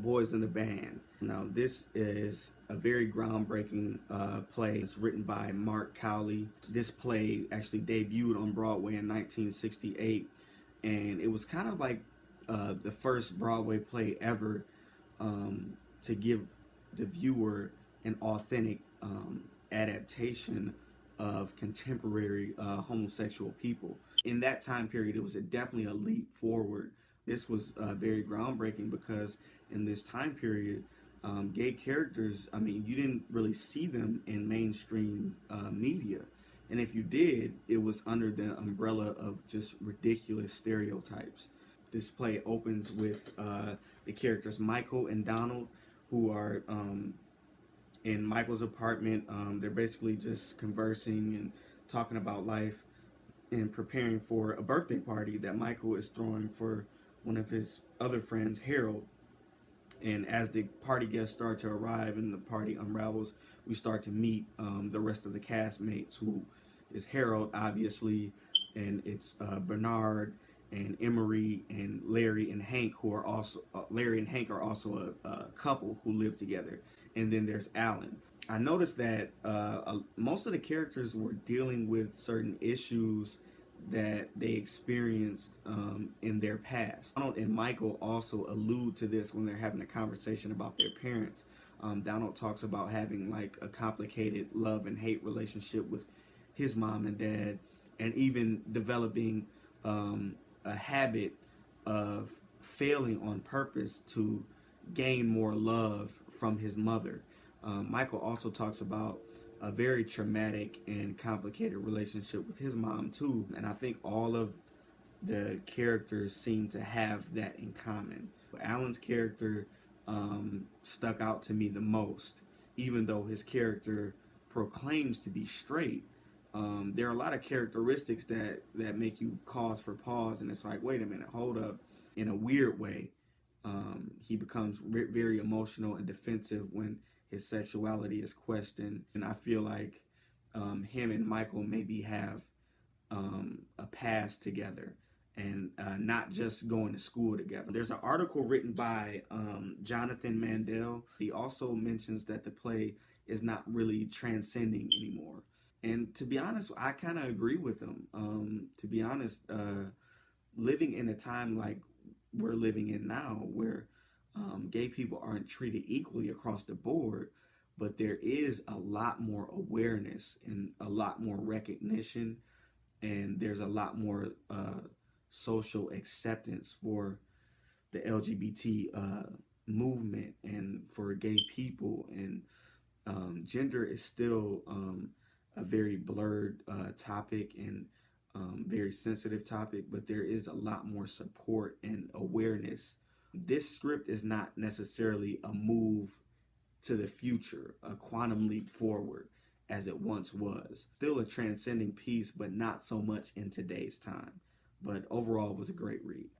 Boys in the Band. Now, this is a very groundbreaking play. It's written by Mark Cowley. This play actually debuted on Broadway in 1968, and it was kind of like the first Broadway play ever to give the viewer an authentic adaptation of contemporary homosexual people. In that time period, it was definitely a leap forward. This was very groundbreaking because in this time period, gay characters, I mean, you didn't really see them in mainstream media. And if you did, it was under the umbrella of just ridiculous stereotypes. This play opens with the characters Michael and Donald, who are in Michael's apartment. They're basically just conversing and talking about life and preparing for a birthday party that Michael is throwing for one of his other friends, Harold. And as the party guests start to arrive and the party unravels, we start to meet the rest of the castmates, who is Harold, obviously, and it's Bernard and Emery and Larry and Hank, who are also Larry and Hank are also a couple who live together. And then there's Alan. I noticed that most of the characters were dealing with certain issues that they experienced in their past. Donald and Michael also allude to this when they're having a conversation about their parents. Donald talks about having like a complicated love and hate relationship with his mom and dad, and even developing a habit of failing on purpose to gain more love from his mother. Michael also talks about a very traumatic and complicated relationship with his mom too, and I think all of the characters seem to have that in common. Alan's character stuck out to me the most, even though his character proclaims to be straight. There are a lot of characteristics that make you cause for pause, and it's like, wait a minute, hold up. In a weird way, he becomes very emotional and defensive when his sexuality is questioned, and I feel like him and Michael maybe have a past together, and not just going to school together. There's an article written by Jonathan Mandel. He also mentions that the play is not really transcending anymore. And to be honest, I kind of agree with him. To be honest, living in a time like we're living in now, where gay people aren't treated equally across the board, but there is a lot more awareness and a lot more recognition, and there's a lot more social acceptance for the LGBT movement and for gay people. And gender is still a very blurred topic and very sensitive topic, but there is a lot more support and awareness. This script is not necessarily a move to the future, a quantum leap forward as it once was. Still a transcending piece, but not so much in today's time. But overall, it was a great read.